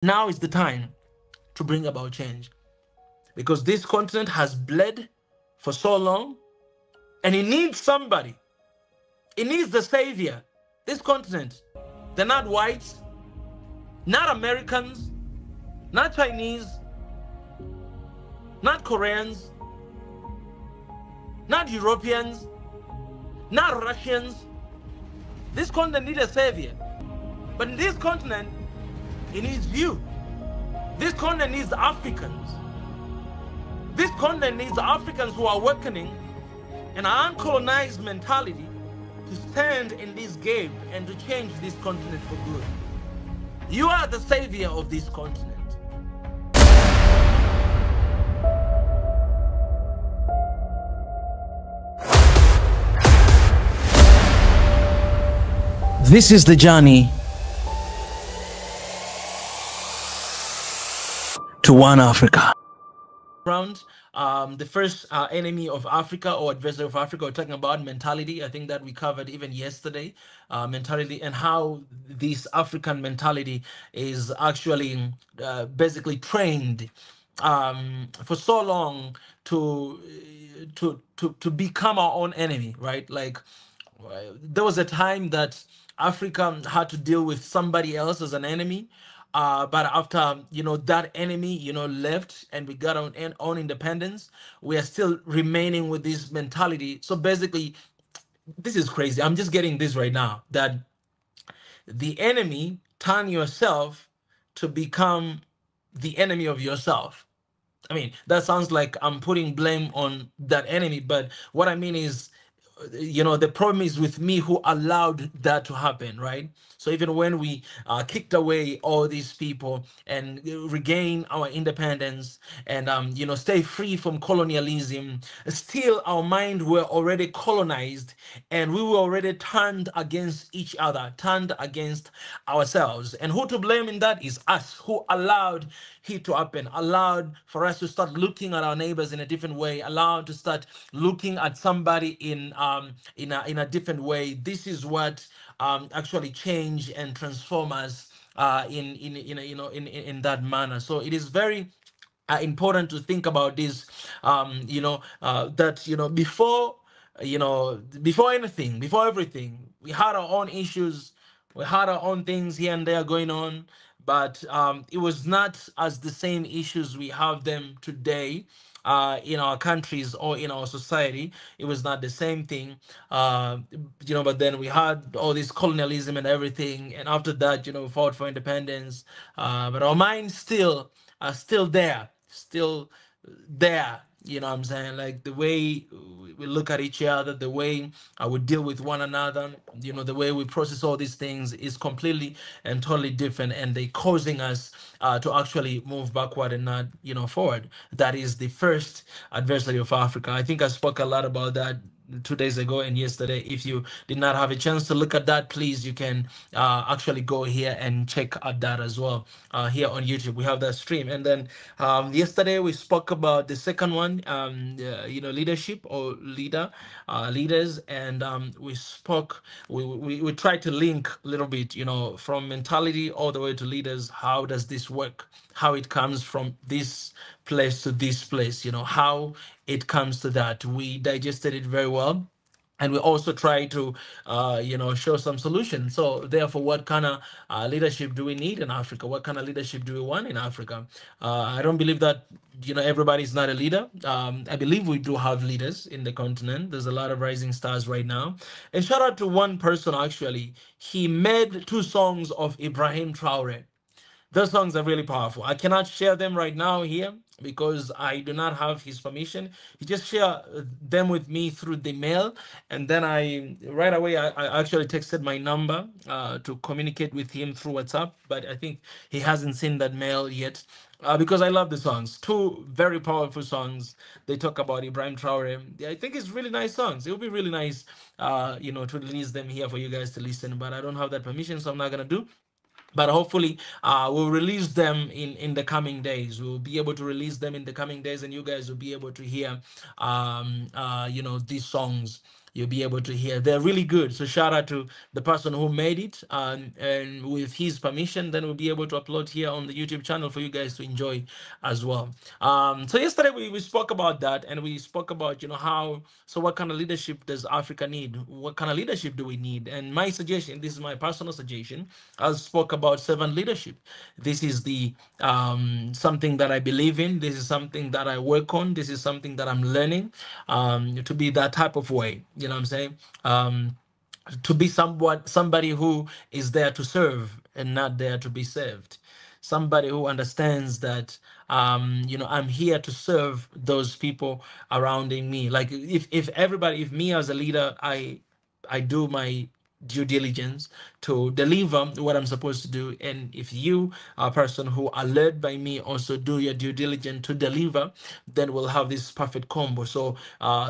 Now is the time to bring about change, because this continent has bled for so long, and it needs somebody. It needs the savior. This continent, they're not whites, not Americans, not Chinese, not Koreans, not Europeans, not Russians. This continent needs a savior. But in this continent, it needs you. This continent needs Africans. This continent needs Africans who are awakening an uncolonized mentality to stand in this gap and to change this continent for good. You are the savior of this continent. This is the journey to one Africa. Round, the first enemy of Africa or adversary of Africa, we're talking about mentality. I think that we covered even yesterday, mentality and how this African mentality is actually basically trained for so long to become our own enemy, right? Like there was a time that Africa had to deal with somebody else as an enemy. But after that enemy left and we got our own independence, we are still remaining with this mentality. So basically, this is crazy. I'm just getting this right now that the enemy turn yourself to become the enemy of yourself. I mean, that sounds like I'm putting blame on that enemy, but what I mean is, the problem is with me who allowed that to happen, right? So even when we kicked away all these people and regain our independence and stay free from colonialism, still our mind were already colonized and we were already turned against each other, turned against ourselves. And who to blame in that is us, who allowed it to happen, allowed for us to start looking at our neighbors in a different way, allowed to start looking at somebody in a different way. This is what actually change and transform us in that manner. So it is very important to think about this. That before anything, before everything, we had our own issues, we had our own things here and there going on, but it was not as the same issues we have them today in our countries or in our society. It was not the same thing, but then we had all this colonialism and everything, and after that, we fought for independence, but our minds still are still there. You know what I'm saying? Like the way we look at each other, the way we deal with one another, the way we process all these things is completely and totally different, and they causing us to actually move backward and not, forward. That is the first adversary of Africa. I think I spoke a lot about that 2 days ago and yesterday. If you did not have a chance to look at that, please, you can actually go here and check out that as well. Here on YouTube, we have that stream. And then yesterday we spoke about the second one, leadership or leaders. And we tried to link a little bit, from mentality all the way to leaders. How does this work? How it comes from this place to this place, how it comes to that. We digested it very well, and we also try to show some solutions. So therefore, what kind of leadership do we need in Africa? What kind of leadership do we want in Africa? I don't believe that everybody's not a leader. I believe we do have leaders in the continent. There's a lot of rising stars right now, and shout out to one person. Actually, he made 2 songs of Ibrahim Traore. Those songs are really powerful. I cannot share them right now here because I do not have his permission. He just shared them with me through the mail, and then right away I actually texted my number to communicate with him through WhatsApp, but I think he hasn't seen that mail yet. Because I love the songs. 2 very powerful songs. They talk about Ibrahim Traore. I think it's really nice songs. It would be really nice, to release them here for you guys to listen, but I don't have that permission, so I'm not gonna do. But hopefully we'll release them in the coming days. We'll be able to release them in the coming days, and you guys will be able to hear these songs you'll be able to hear. They're really good. So shout out to the person who made it. And with his permission, then we'll be able to upload here on the YouTube channel for you guys to enjoy as well. So yesterday we spoke about that, and we spoke about, how, so what kind of leadership does Africa need? What kind of leadership do we need? And my suggestion, this is my personal suggestion, I spoke about servant leadership. This is the something that I believe in. This is something that I work on. This is something that I'm learning to be that type of way. You know what I'm saying? To be somebody who is there to serve and not there to be served. Somebody who understands that I'm here to serve those people surrounding me. Like if me as a leader, I do my due diligence to deliver what I'm supposed to do. And if you are a person who are led by me, also do your due diligence to deliver, then we'll have this perfect combo. So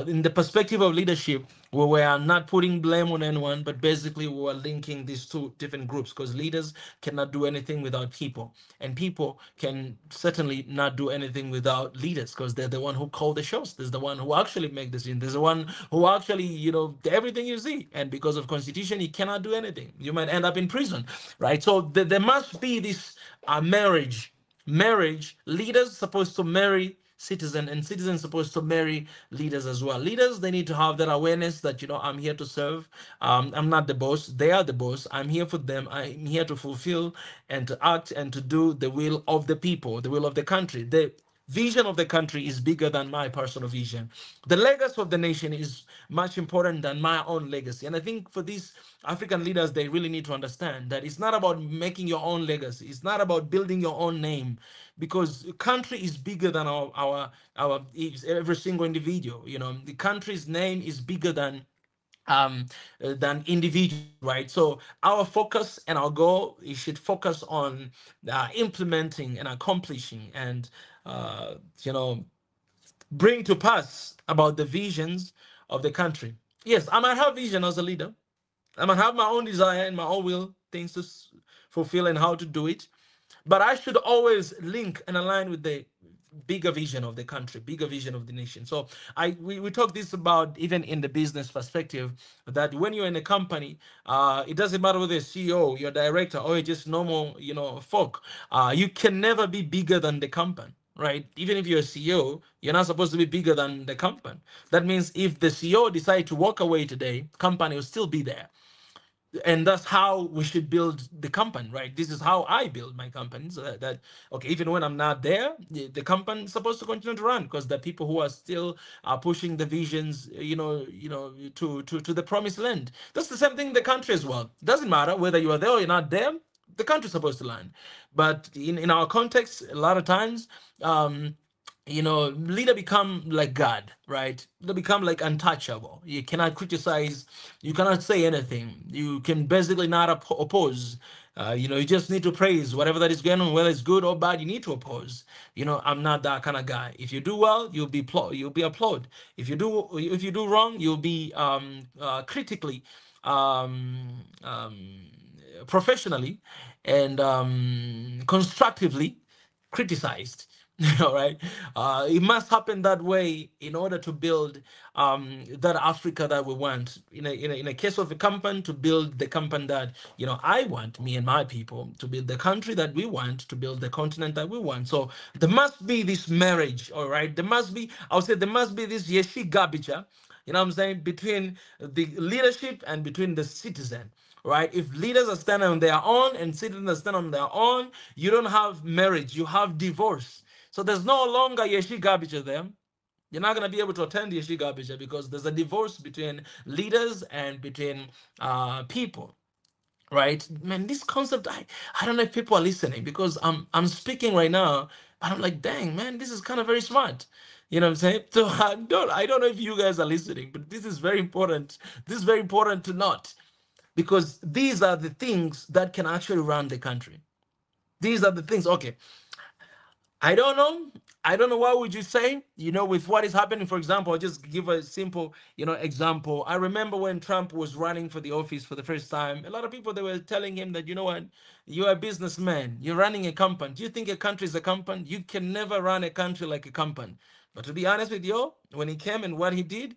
in the perspective of leadership, where we are not putting blame on anyone, but basically we are linking these two different groups, because leaders cannot do anything without people, and people can certainly not do anything without leaders, because they're the one who call the shots. There's the one who actually make the decision. There's the one who actually, everything you see. And because of constitution, you cannot do anything. You might end up in prison, right? So there must be this marriage. Leaders supposed to marry citizen, and citizens supposed to marry leaders as well. Leaders, they need to have that awareness that, I'm here to serve. I'm not the boss, they are the boss. I'm here for them. I'm here to fulfill and to act and to do the will of the people, the will of the country. The vision of the country is bigger than my personal vision. The legacy of the nation is much important than my own legacy. And I think for these African leaders, they really need to understand that it's not about making your own legacy. It's not about building your own name, because country is bigger than our every single individual. The country's name is bigger than individuals, right? So our focus and our goal, it should focus on implementing and accomplishing and bring to pass about the visions of the country. Yes, I might have vision as a leader. I might have my own desire and my own will, things to fulfill and how to do it. But I should always link and align with the bigger vision of the country, bigger vision of the nation. So we talk this about even in the business perspective, that when you're in a company, it doesn't matter whether you're CEO, you're director, or you're just normal, folk. You can never be bigger than the company. Right? Even if you're a CEO, you're not supposed to be bigger than the company. That means if the CEO decides to walk away today, company will still be there. And that's how we should build the company, right? This is how I build my company, so that okay, even when I'm not there, the company is supposed to continue to run, because the people who are still pushing the visions, to the promised land. That's the same thing in the country as well. Doesn't matter whether you are there or you're not there, the country's supposed to land. But in our context, a lot of times, leader become like God, right? They become like untouchable. You cannot criticize, you cannot say anything. You can basically not oppose. You just need to praise whatever that is going on, whether it's good or bad. You need to oppose. I'm not that kind of guy. If you do well, you'll be applauded. If you do wrong, you'll be critically, professionally, and constructively criticized. All right. It must happen that way in order to build that Africa that we want. In a case of a company, to build the company that I want, me and my people, to build the country that we want, to build the continent that we want. So there must be this marriage. All right. There must be this yeshi gabicha. What I'm saying, between the leadership and between the citizen. Right? If leaders are standing on their own and citizens are standing on their own, you don't have marriage, you have divorce. So there's no longer yeshi garbage there. You're not going to be able to attend yeshi garbage because there's a divorce between leaders and between people. Right, man, this concept, I don't know if people are listening, because I'm speaking right now, but I'm like, dang, man, this is kind of very smart. You know what I'm saying? So I don't know if you guys are listening, but this is very important. This is very important to note, because these are the things that can actually run the country. These are the things. Okay, I don't know. I don't know what would you say, with what is happening. For example, I'll just give a simple, example. I remember when Trump was running for the office for the first time, a lot of people, they were telling him that, what, you're a businessman, you're running a company. Do you think a country is a company? You can never run a country like a company. But to be honest with you, when he came and what he did,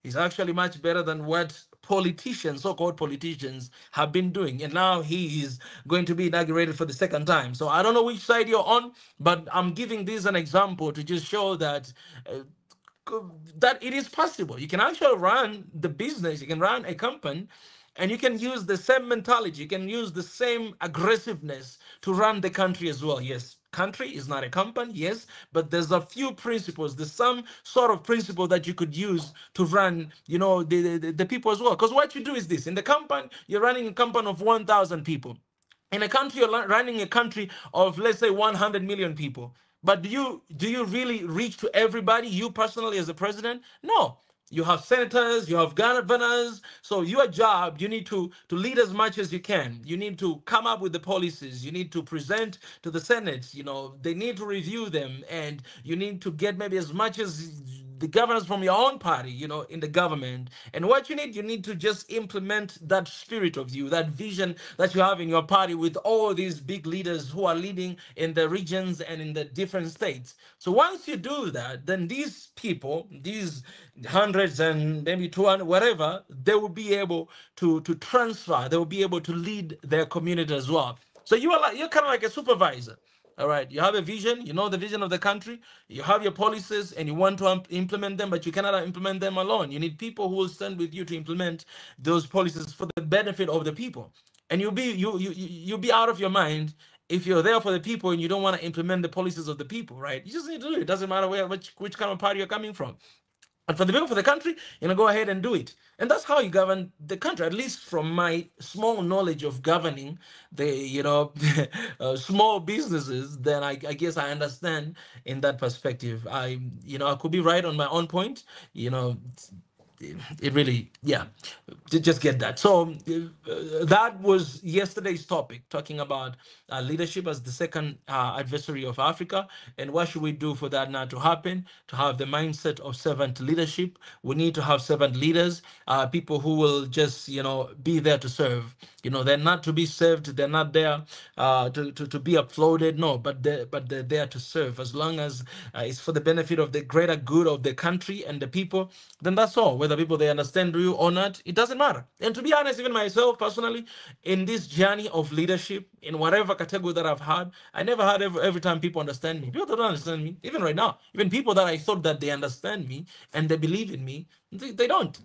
He's actually much better than what politicians, so-called politicians, have been doing. And now he is going to be inaugurated for the second time. So I don't know which side you're on, but I'm giving this an example to just show that that it is possible. You can actually run the business, you can run a company, and you can use the same mentality, you can use the same aggressiveness to run the country as well. Yes, country is not a company, yes, but there's a few principles, there's some sort of principle that you could use to run, you know, the people as well. Because what you do is this: in the company, you're running a company of 1,000 people. In a country, you're running a country of, let's say, 100 million people. But do you really reach to everybody, you personally as a president? No. You have senators, you have governors. So your job, you need to lead as much as you can. You need to come up with the policies. You need to present to the Senate. You know, they need to review them, and you need to get maybe as much as the governors from your own party, you know, in the government. And what you need to just implement that spirit of you, that vision that you have in your party with all these big leaders who are leading in the regions and in the different states. So once you do that, then these people, these hundreds and maybe 200, whatever, they will be able to transfer, they will be able to lead their community as well. So you're kind of like a supervisor. All right, you have a vision, you know the vision of the country, you have your policies, and you want to implement them, but you cannot implement them alone. You need people who will stand with you to implement those policies for the benefit of the people. And you'll be out of your mind if you're there for the people and you don't want to implement the policies of the people, right? You just need to do it. It doesn't matter which kind of party you're coming from. And for the people, for the country, go ahead and do it. And that's how you govern the country, at least from my small knowledge of governing the, small businesses. Then I guess I understand in that perspective. I could be right on my own point, it really, yeah, just get that. So that was yesterday's topic, talking about leadership as the second adversary of Africa, and what should we do for that not to happen, to have the mindset of servant leadership. We need to have servant leaders, people who will just be there to serve. They're not to be served, they're not there to be applauded, no, but they're there to serve. As long as it's for the benefit of the greater good of the country and the people, then that's all. Whether people they understand you or not, it doesn't matter. And to be honest, even myself personally, in this journey of leadership, in whatever category that I've had, I never had every time people understand me. People that don't understand me, even right now, even people that I thought that they understand me and they believe in me, they don't.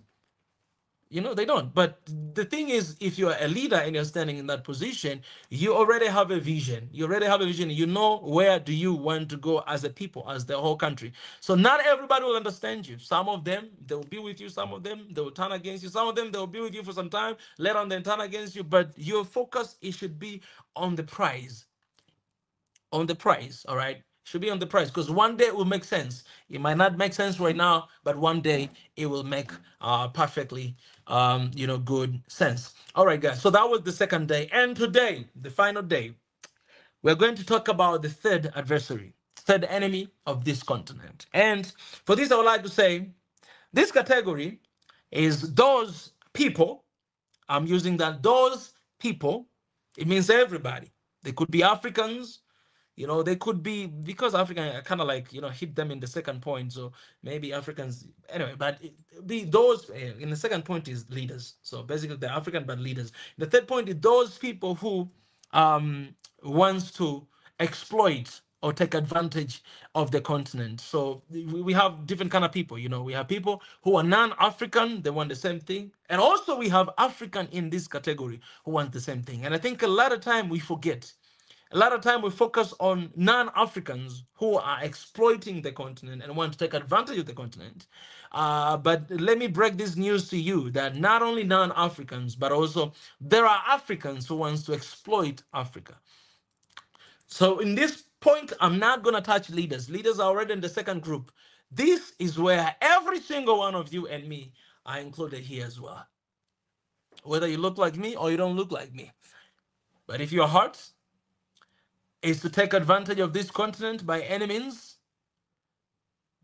They don't. But the thing is, if you're a leader and you're standing in that position, you already have a vision. You already have a vision. You know where do you want to go as a people, as the whole country. So not everybody will understand you. Some of them, they will be with you. Some of them, they will turn against you. Some of them, they will be with you for some time. Later on, they turn against you. But your focus, it should be on the prize. On the price, all right? Should be on the price, because one day it will make sense. It might not make sense right now, but one day it will make perfectly good sense. All right, guys, so that was the second day, and today, the final day, we're going to talk about the third adversary, third enemy of this continent. And for this, I would like to say this category is those people. I'm using that, those people. It means everybody. They could be Africans, they could be, because African kind of like, hit them in the second point. So maybe Africans, anyway, but be those in the second point is leaders. So basically the African, but leaders. The third point is those people who wants to exploit or take advantage of the continent. So we have different kind of people, we have people who are non-African, they want the same thing. And also we have African in this category who want the same thing. And I think a lot of time we forget. A lot of time we focus on non-Africans who are exploiting the continent and want to take advantage of the continent. But let me break this news to you that not only non-Africans, but also there are Africans who wants to exploit Africa. So in this point, I'm not going to touch leaders. Leaders are already in the second group. This is where every single one of you and me are included here as well. Whether you look like me or you don't look like me. But if your heart is to take advantage of this continent by any means,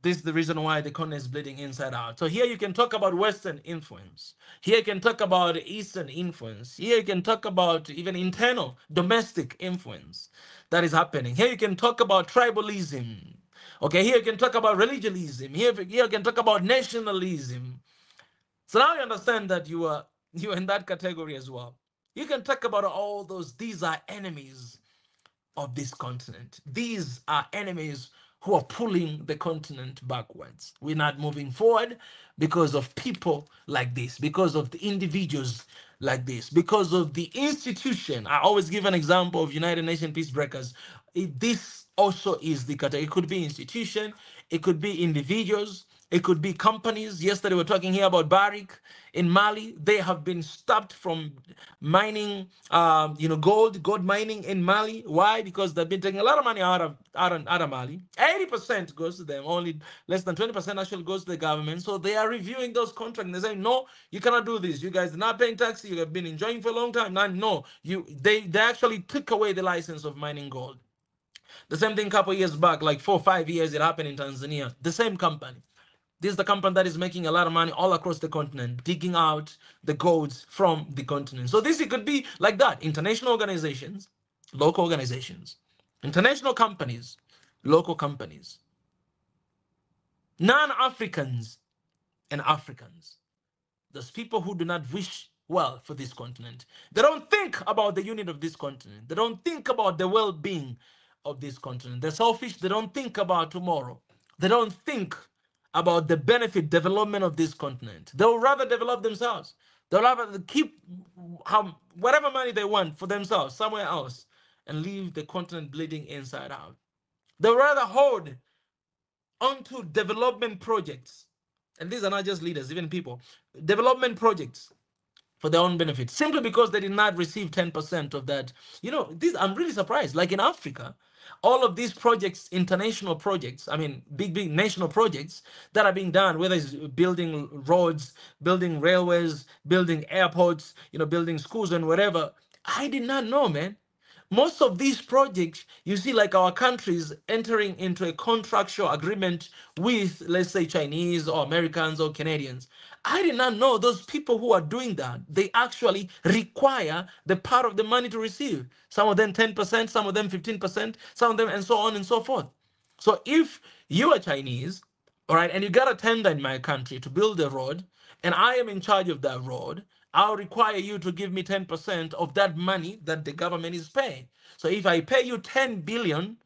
this is the reason why the continent is bleeding inside out. So here you can talk about Western influence. Here you can talk about Eastern influence. Here you can talk about even internal, domestic influence that is happening. Here you can talk about tribalism. Okay, here you can talk about religionism. Here you can talk about nationalism. So now you understand that you are in that category as well. You can talk about all those. These are enemies of this continent. These are enemies who are pulling the continent backwards. We're not moving forward because of people like this, because of the individuals like this, because of the institution. I always give an example of United Nations peacebreakers. This also is the category. It could be institution, it could be individuals, it could be companies. Yesterday we were talking here about Barrick in Mali. They have been stopped from mining, gold mining in Mali. Why? Because they've been taking a lot of money out of Mali. 80% goes to them. Only less than 20% actually goes to the government. So they are reviewing those contracts. And they say, no, you cannot do this. You guys are not paying taxes. You have been enjoying for a long time. Now, no, they actually took away the license of mining gold. The same thing a couple years back, like 4 or 5 years, it happened in Tanzania. The same company. This is the company that is making a lot of money all across the continent, digging out the golds from the continent. So this, it could be like that. International organizations, local organizations, international companies, local companies, non-Africans and Africans. Those people who do not wish well for this continent. They don't think about the unit of this continent. They don't think about the well-being of this continent. They're selfish. They don't think about tomorrow. They don't think about the benefit development of this continent. They'll rather develop themselves. They'll rather keep whatever money they want for themselves somewhere else and leave the continent bleeding inside out. They'll rather hold onto development projects. And these are not just leaders, even people. Development projects for their own benefit, simply because they did not receive 10% of that. I'm really surprised. Like in Africa, all of these projects, international projects, I mean, big national projects that are being done, whether it's building roads, building railways, building airports, building schools and whatever. I did not know, man. Most of these projects, you see, like our countries entering into a contractual agreement with, let's say, Chinese or Americans or Canadians. I did not know those people who are doing that, they actually require the part of the money to receive. Some of them 10%, some of them 15%, some of them, and so on and so forth. So if you are Chinese, all right, and you got a tender in my country to build a road, and I am in charge of that road, I'll require you to give me 10% of that money that the government is paying. So if I pay you 10 billion,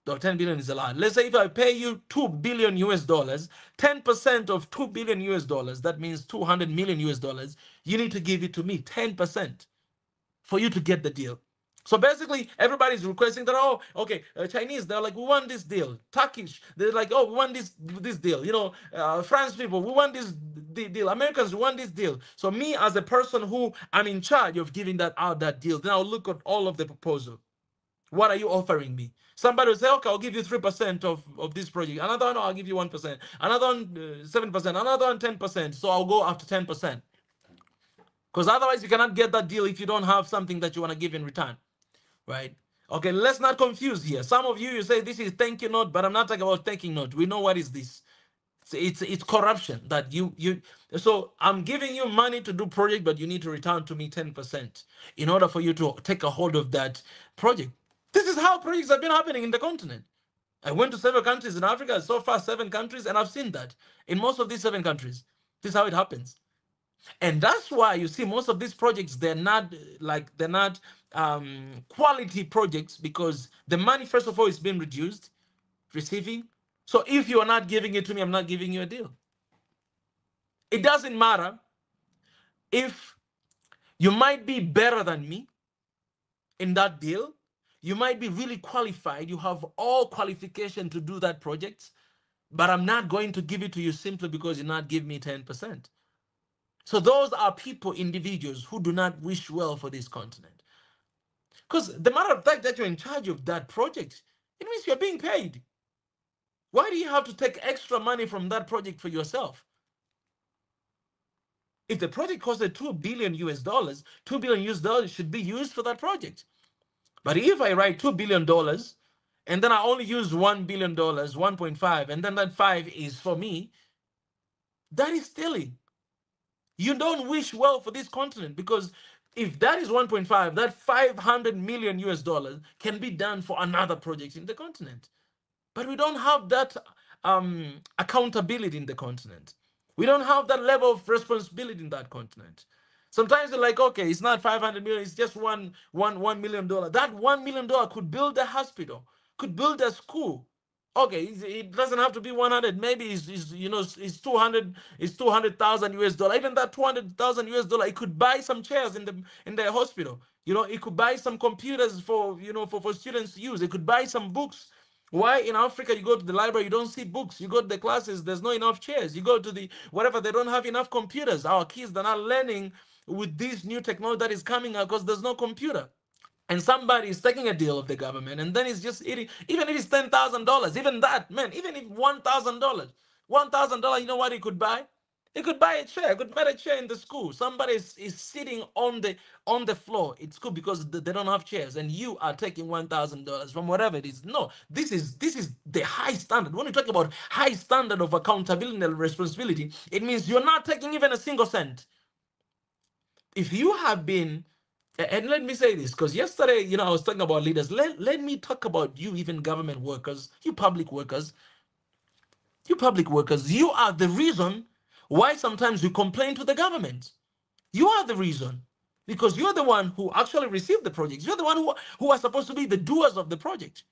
though 10 billion is a lot. Let's say if I pay you 2 billion US dollars, 10% of 2 billion US dollars, that means 200 million US dollars, you need to give it to me, 10%, for you to get the deal. So basically, everybody's requesting that, oh, okay, Chinese, they're like, we want this deal. Turkish, they're like, oh, we want this deal. France people, we want this deal. Americans, we want this deal. So me, as a person who I'm in charge of giving that deal, then I'll look at all of the proposal. What are you offering me? Somebody will say, okay, I'll give you 3% of this project. Another one, I'll give you 1%. Another one, 7%. Another one, 10%. So I'll go after 10%. Because otherwise, you cannot get that deal if you don't have something that you want to give in return. Right? Okay, let's not confuse here. Some of you say this is thank you note, but I'm not talking about thanking note. We know what is this. It's corruption that you. So I'm giving you money to do project, but you need to return to me 10% in order for you to take a hold of that project. This is how projects have been happening in the continent. I went to several countries in Africa, so far 7 countries, and I've seen that in most of these 7 countries. This is how it happens. And that's why you see most of these projects, they're not quality projects, because the money, first of all, is being receiving. So if you are not giving it to me, I'm not giving you a deal. It doesn't matter if you might be better than me in that deal. You might be really qualified. You have all qualification to do that project, but I'm not going to give it to you simply because you're not giving me 10%. So those are people, individuals, who do not wish well for this continent. Because the matter of fact that you're in charge of that project, it means you're being paid. Why do you have to take extra money from that project for yourself? If the project costed 2 billion US dollars, 2 billion US dollars should be used for that project. But if I write $2 billion and then I only use $1 billion, 1.5, and then that 5 is for me, that is stealing. You don't wish well for this continent, because if that is 1.5, that 500 million US dollars can be done for another project in the continent. But we don't have that accountability in the continent. We don't have that level of responsibility in that continent. Sometimes they're like, okay, it's not 500 million, it's just $1 million. That $1 million could build a hospital, could build a school. Okay, it doesn't have to be 100. Maybe it's 200. It's 200,000 US dollar. Even that 200,000 US dollar, it could buy some chairs in the hospital. It could buy some computers for for students to use. It could buy some books. Why in Africa you go to the library, you don't see books. You go to the classes, there's not enough chairs. You go to the whatever, they don't have enough computers. Our kids, they're not learning with this new technology that is coming out because there's no computer. And somebody is taking a deal of the government, and then it's just eating. Even if it's $10,000, even that, man, even if $1,000, $1,000, you know what it could buy? It could buy a chair. It could buy a chair in the school. Somebody is sitting on the floor in school because they don't have chairs, and you are taking $1,000 from whatever it is. No, this is the high standard. When you talk about high standard of accountability and responsibility, it means you're not taking even a single cent. If you have been, and let me say this, because yesterday, I was talking about leaders. Let me talk about you, even government workers, you public workers. You are the reason why sometimes you complain to the government. You are the reason, because you're the one who actually received the projects. You're the one who are supposed to be the doers of the project.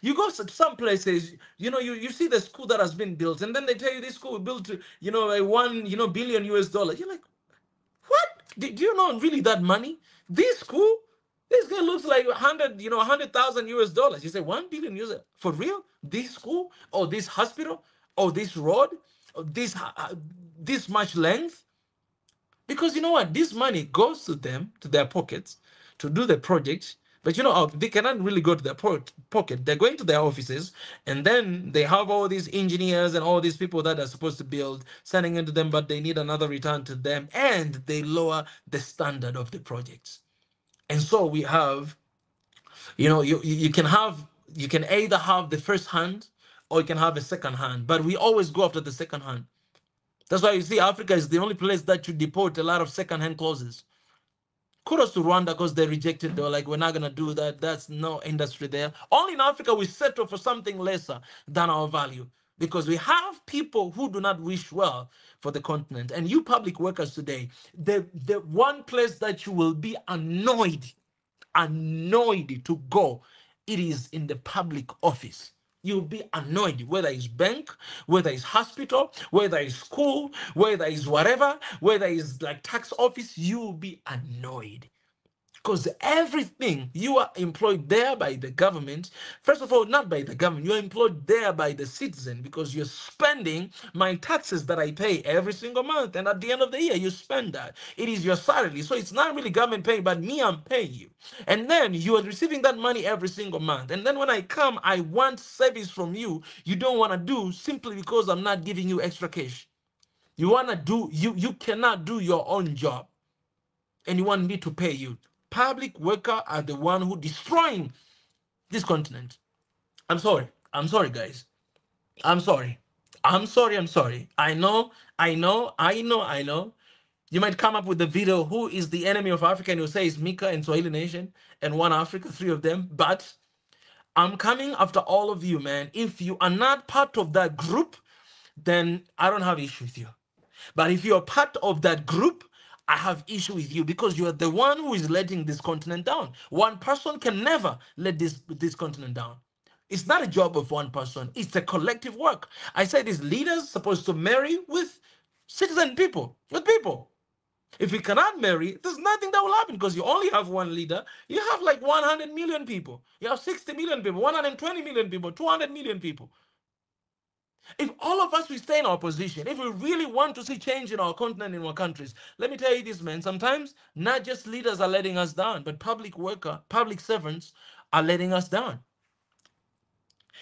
You go to some places, you see the school that has been built, and then they tell you this school built, a $1 billion US. You're like, what? Do you know really that money? This school, this guy looks like 100,000 US. You say 1 billion US for real? This school or this hospital or this road or this much length? Because you know what? This money goes to them, to their pockets, to do the project. But they cannot really go to their pocket. They're going to their offices, and then they have all these engineers and all these people that are supposed to build, sending into them, but they need another return to them, and they lower the standard of the projects. And so we have, you can either have the first hand or you can have a second hand, but we always go after the second hand. That's why you see Africa is the only place that you deport a lot of second-hand clauses. Kudos to Rwanda because they rejected. They were like, we're not going to do that. That's no industry there. Only in Africa we settle for something lesser than our value because we have people who do not wish well for the continent. And you public workers today, the one place that you will be annoyed to go, it is in the public office. You'll be annoyed, whether it's bank, whether it's hospital, whether it's school, whether it's whatever, whether it's like tax office, you'll be annoyed. Because everything, you are employed there by the government. First of all, not by the government, you're employed there by the citizen because you're spending my taxes that I pay every single month. And at the end of the year, you spend that. It is your salary. So it's not really government paying, but me, I'm paying you. And then you are receiving that money every single month. And then when I come, I want service from you. You don't want to do simply because I'm not giving you extra cash. You want to do, you cannot do your own job. And you want me to pay you. Public workers are the one who destroying this continent. I'm sorry, guys. I'm sorry. I know. You might come up with the video, who is the enemy of Africa, and you'll say it's Mika and Swahili Nation and One Africa, 3 of them. But I'm coming after all of you, man. If you are not part of that group, then I don't have issue with you. But if you're part of that group, I have issue with you because you are the one who is letting this continent down. One person can never let this continent down. It's not a job of one person. It's a collective work. I say these leaders supposed to marry with citizen people, with people. If we cannot marry, there's nothing that will happen because you only have one leader. You have like 100 million people. You have 60 million people, 120 million people, 200 million people. If all of us, we stay in our position, if we really want to see change in our continent, in our countries, let me tell you this, man, sometimes not just leaders are letting us down, but public servants are letting us down.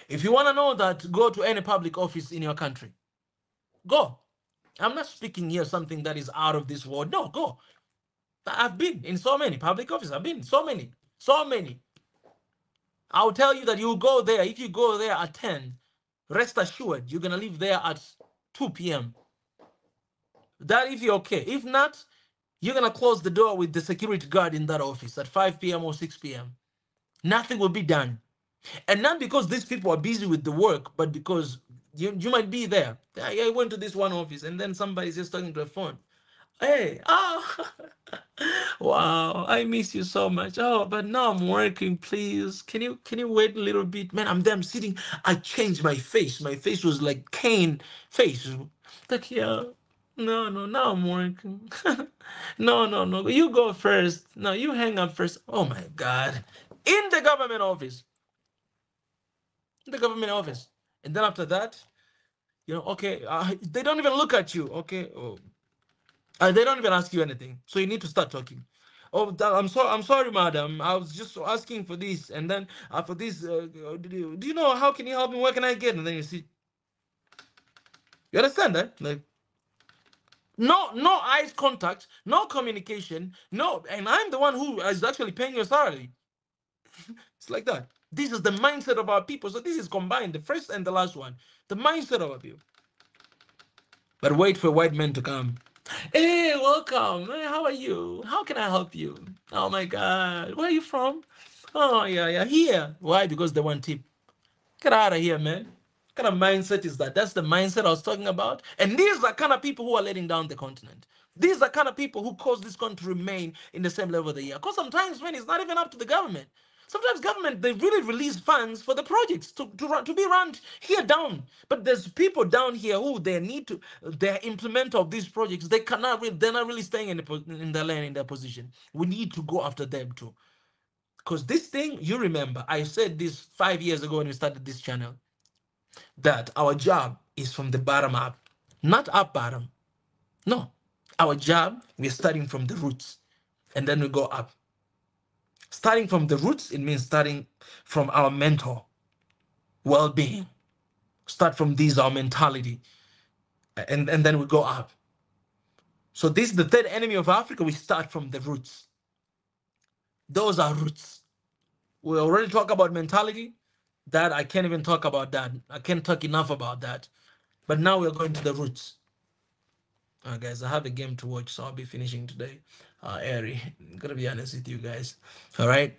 If you want to know that, go to any public office in your country. Go. I'm not speaking here something that is out of this world. No, go. I've been in so many public offices. I've been in so many. I'll tell you that you go there. If you go there at 10, rest assured, you're going to leave there at 2 p.m. That if you're okay. If not, you're going to close the door with the security guard in that office at 5 p.m. or 6 p.m. Nothing will be done. And not because these people are busy with the work, but because You might be there. I went to this one office, and then somebody's just talking to a phone. Hey, wow, I miss you so much. Oh, but now I'm working. Please, can you wait a little bit, man? I'm there. I'm sitting. I changed my face. My face was like Cain face. Like, yeah, no, no. Now I'm working. No, no, no. You go first. No, you hang up first. Oh my God, in the government office, in the government office, and then after that, okay, they don't even look at you. Okay, oh, they don't even ask you anything. So you need to start talking. Oh, I'm sorry, madam. I was just asking for this, and then for this, do you know how can you help me? Where can I get? And then you see, you understand that? Like, no eyes contact, no communication, no. And I'm the one who is actually paying your salary. It's like that. This is the mindset of our people. So this is combined, the first and the last one, the mindset of our people. But wait for white men to come. Hey, welcome. Hey, how are you? How can I help you? Oh my God. Where are you from? Oh, yeah, yeah. Here. Why? Because they want tip. Get out of here, man. What kind of mindset is that? That's the mindset I was talking about. And these are kind of people who are letting down the continent. These are kind of people who cause this country to remain in the same level they are. Because sometimes, when it's not even up to the government. Sometimes government, they really release funds for the projects to be run here down. But there's people down here who they need to, they're implementer of these projects. They cannot really, they're not really staying in the land, in their position. We need to go after them too. Because this thing, you remember, I said this 5 years ago when we started this channel, that our job is from the bottom up, not up bottom. No, our job, we're starting from the roots and then we go up. Starting from the roots, it means starting from our mental well-being. Start from this, our mentality, and then we go up. So this is the third enemy of Africa. We start from the roots. Those are roots. We already talk about mentality. That I can't even talk about that. I can't talk enough about that. But now we're going to the roots. Guys, I have a game to watch, so I'll be finishing today. Airy. I'm gonna be honest with you guys. All right.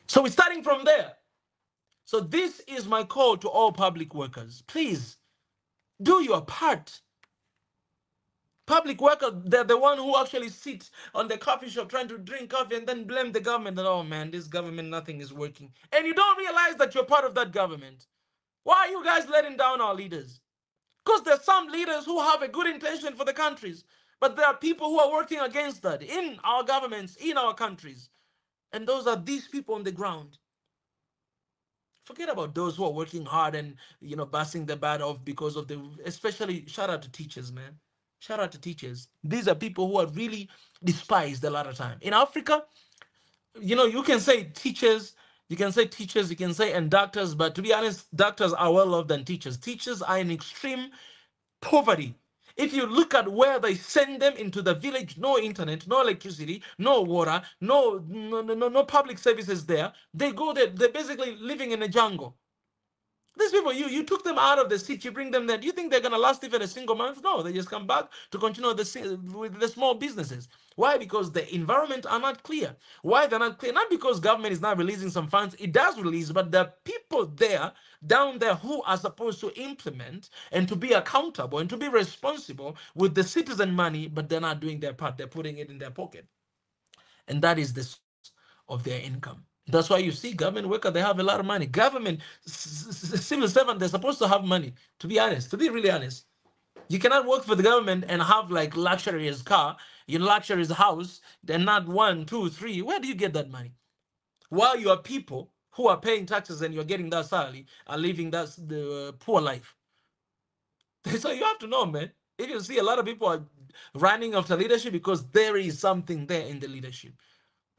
So we're starting from there. So this is my call to all public workers. Please do your part. Public workers, they're the one who actually sit on the coffee shop trying to drink coffee and then blame the government that, oh man, this government, nothing is working. And you don't realize that you're part of that government. Why are you guys letting down our leaders? Because there's some leaders who have a good intention for the countries, but there are people who are working against that in our governments, in our countries. And those are these people on the ground. Forget about those who are working hard and, busting the bad off because of especially shout out to teachers, man. Shout out to teachers. These are people who are really despised a lot of time. In Africa, you can say teachers, you can say and doctors, but to be honest, doctors are well loved than teachers. Teachers are in extreme poverty. If you look at where they send them into the village, no internet, no electricity, no water, no public services there. They go there, they're basically living in a jungle. These people, you took them out of the city, you bring them there. Do you think they're going to last even a single month? No, they just come back to continue with the small businesses. Why? Because the environment are not clear. Why they're not clear? Not because government is not releasing some funds. It does release, but the people there, down there, who are supposed to implement and to be accountable and to be responsible with the citizen money, but they're not doing their part. They're putting it in their pocket. And that is the source of their income. That's why you see government workers, they have a lot of money. Government, civil servant, they're supposed to have money, to be honest, to be really honest. You cannot work for the government and have like luxurious car, luxurious house, then not one, two, three. Where do you get that money? While you are people who are paying taxes and you're getting that salary are living the poor life. So you have to know, man. If you see a lot of people are running after leadership because there is something there in the leadership.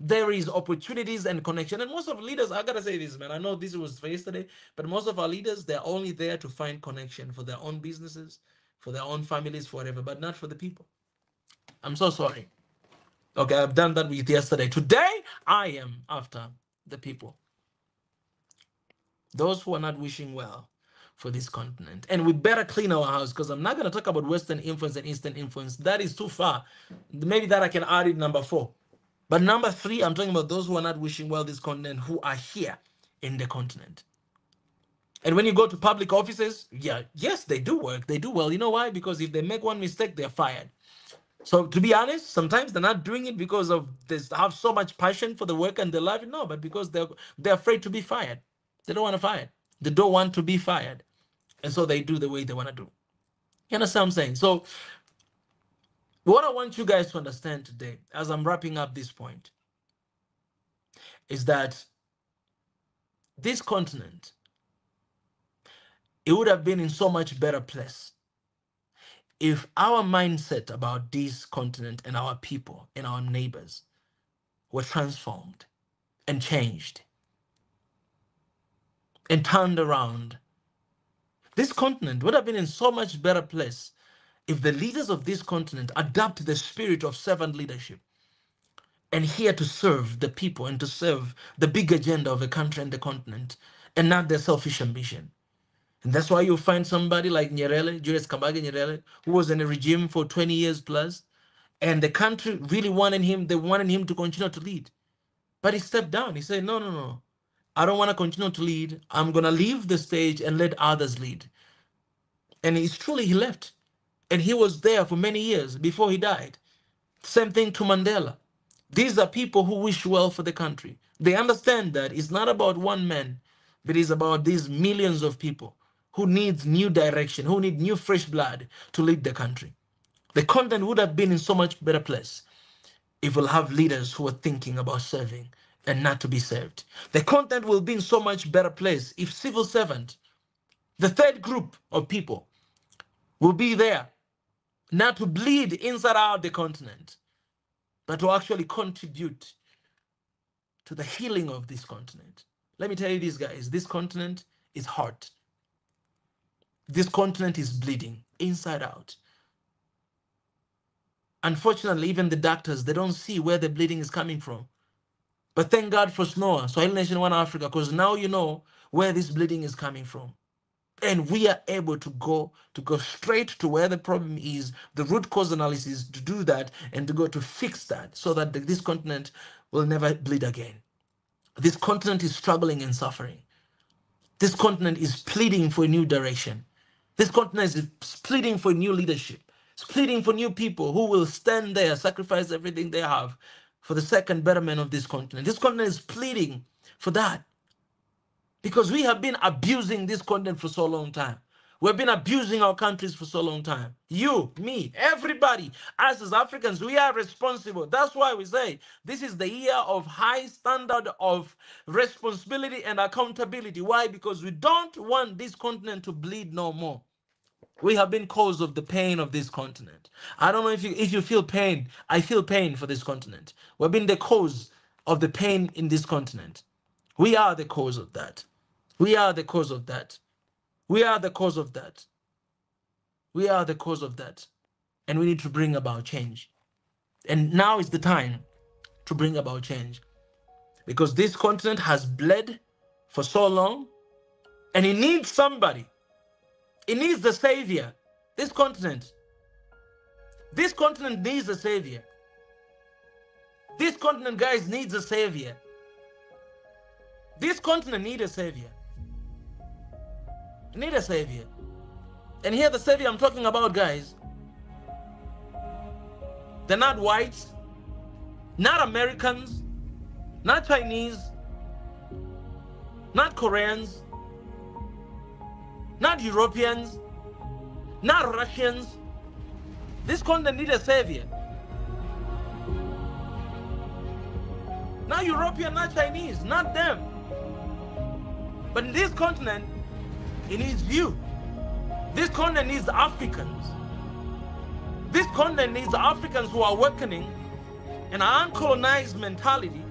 There is opportunities and connection. And most of leaders, I gotta say this, man, I know this was for yesterday, but most of our leaders, they're only there to find connection for their own businesses, for their own families, for whatever, but not for the people. I'm so sorry. Okay, I've done that with yesterday. Today, I am after the people. Those who are not wishing well for this continent. And we better clean our house, because I'm not going to talk about Western influence and Eastern influence. That is too far. Maybe that I can add it number 4. But number 3, I'm talking about those who are not wishing well this continent, who are here in the continent. And when you go to public offices, yeah, yes, they do work. They do well. You know why? Because if they make one mistake, they're fired. So to be honest, sometimes they're not doing it because of they have so much passion for the work and they love it. No, but because they're afraid to be fired. They don't want to fire. They don't want to be fired. And so they do the way they want to do. You understand what I'm saying? So what I want you guys to understand today, as I'm wrapping up this point, is that this continent, it would have been in so much better place if our mindset about this continent and our people and our neighbors were transformed and changed and turned around. This continent would have been in so much better place if the leaders of this continent adopt the spirit of servant leadership and here to serve the people and to serve the big agenda of the country and the continent and not their selfish ambition. And that's why you'll find somebody like Nyerere, Julius Kabage Nyerere, who was in a regime for 20 years plus, and the country really wanted him, they wanted him to continue to lead. But he stepped down. He said, no, no, no. I don't want to continue to lead. I'm going to leave the stage and let others lead. And it's truly, he left. And he was there for many years before he died. Same thing to Mandela. These are people who wish well for the country. They understand that it's not about one man, but it's about these millions of people who need new direction, who need new fresh blood to lead the country. The continent would have been in so much better place if we'll have leaders who are thinking about serving and not to be served. The continent will be in so much better place if civil servant, the third group of people, will be there not to bleed inside out the continent, but to actually contribute to the healing of this continent. Let me tell you this, guys, this continent is hurt. This continent is bleeding inside out. Unfortunately, even the doctors, they don't see where the bleeding is coming from. But thank God for SNOA, Swahili Nation One Africa, because now you know where this bleeding is coming from. And we are able to go straight to where the problem is, the root cause analysis, to do that and to go to fix that so that this continent will never bleed again. This continent is struggling and suffering. This continent is pleading for a new direction. This continent is pleading for new leadership. It's pleading for new people who will stand there, sacrifice everything they have for the second betterment of this continent. This continent is pleading for that because we have been abusing this continent for so long time. We've been abusing our countries for so long time. You, me, everybody, us as Africans, we are responsible. That's why we say this is the year of high standard of responsibility and accountability. Why? Because we don't want this continent to bleed no more. We have been cause of the pain of this continent. I don't know if you feel pain. I feel pain for this continent. We've been the cause of the pain in this continent. We are the cause of that. We are the cause of that. We are the cause of that. We are the cause of that. And we need to bring about change. And now is the time to bring about change. Because this continent has bled for so long. And it needs somebody. It needs the savior. This continent needs a savior. This continent, guys, needs a savior. This continent needs a savior. Need a savior. And here the savior I'm talking about, guys, they're not whites, not Americans, not Chinese, not Koreans, not Europeans, not Russians. This continent needs a savior. Not European, not Chinese, not them. But in this continent, it needs you. This continent needs Africans. This continent needs Africans who are awakening an uncolonized mentality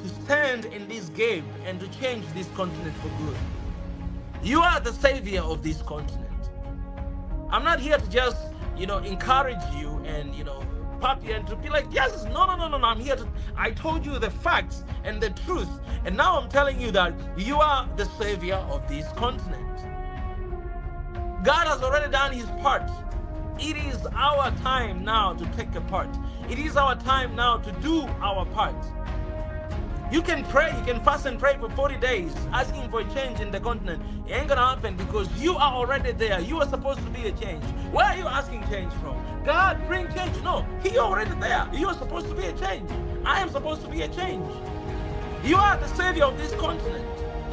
to stand in this gap and to change this continent for good. You are the savior of this continent. I'm not here to just, encourage you and, pop you and to be like, yes, no. I'm here to, I told you the facts and the truth. And now I'm telling you that you are the savior of this continent. God has already done his part. It is our time now to take a part. It is our time now to do our part. You can pray, you can fast and pray for 40 days, asking for a change in the continent. It ain't gonna happen because you are already there. You are supposed to be a change. Where are you asking change from? God, bring change. No, He already there. You are supposed to be a change. I am supposed to be a change. You are the savior of this continent.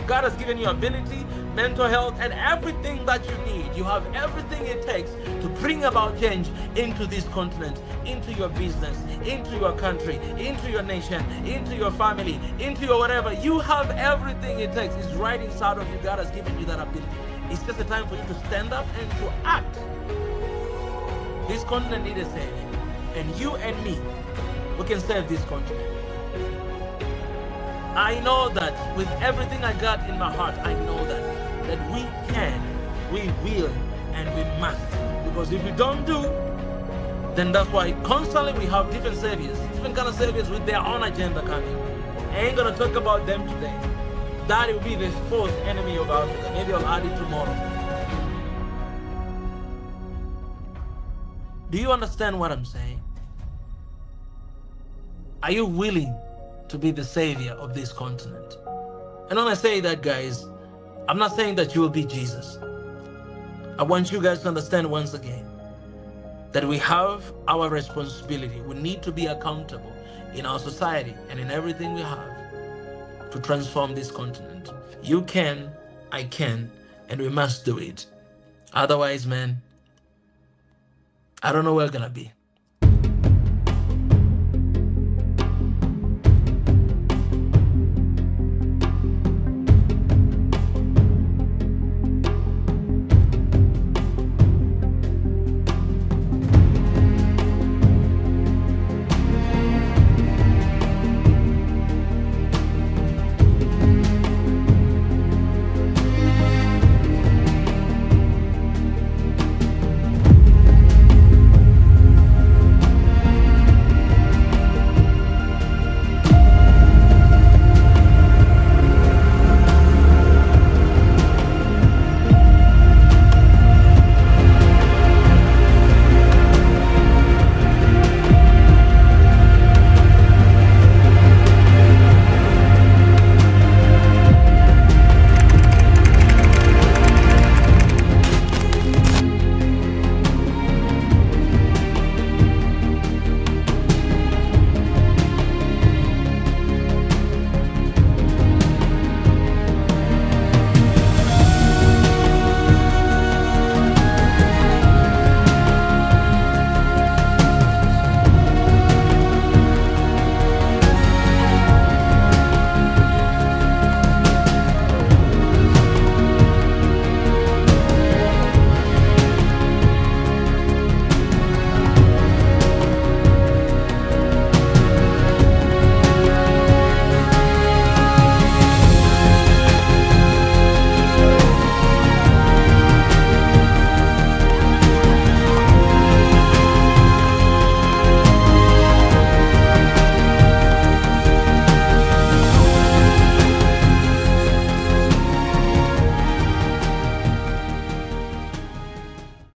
God has given you ability, mental health, and everything that you need. You have everything it takes to bring about change into this continent, into your business, into your country, into your nation, into your family, into your whatever. You have everything it takes. It's right inside of you. God has given you that ability. It's just a time for you to stand up and to act. This continent needs a savior. And you and me, we can save this continent. I know that with everything I got in my heart, I know that we can, we will, and we must. Because if we don't do, then that's why constantly we have different saviors, different kind of saviors with their own agenda coming. I ain't gonna talk about them today. That will be the fourth enemy of Africa. Maybe I'll add it tomorrow. Do you understand what I'm saying? Are you willing to be the savior of this continent? And when I say that, guys, I'm not saying that you will be Jesus. I want you guys to understand once again that we have our responsibility. We need to be accountable in our society and in everything we have to transform this continent. You can, I can, and we must do it. Otherwise, man, I don't know where we're gonna be.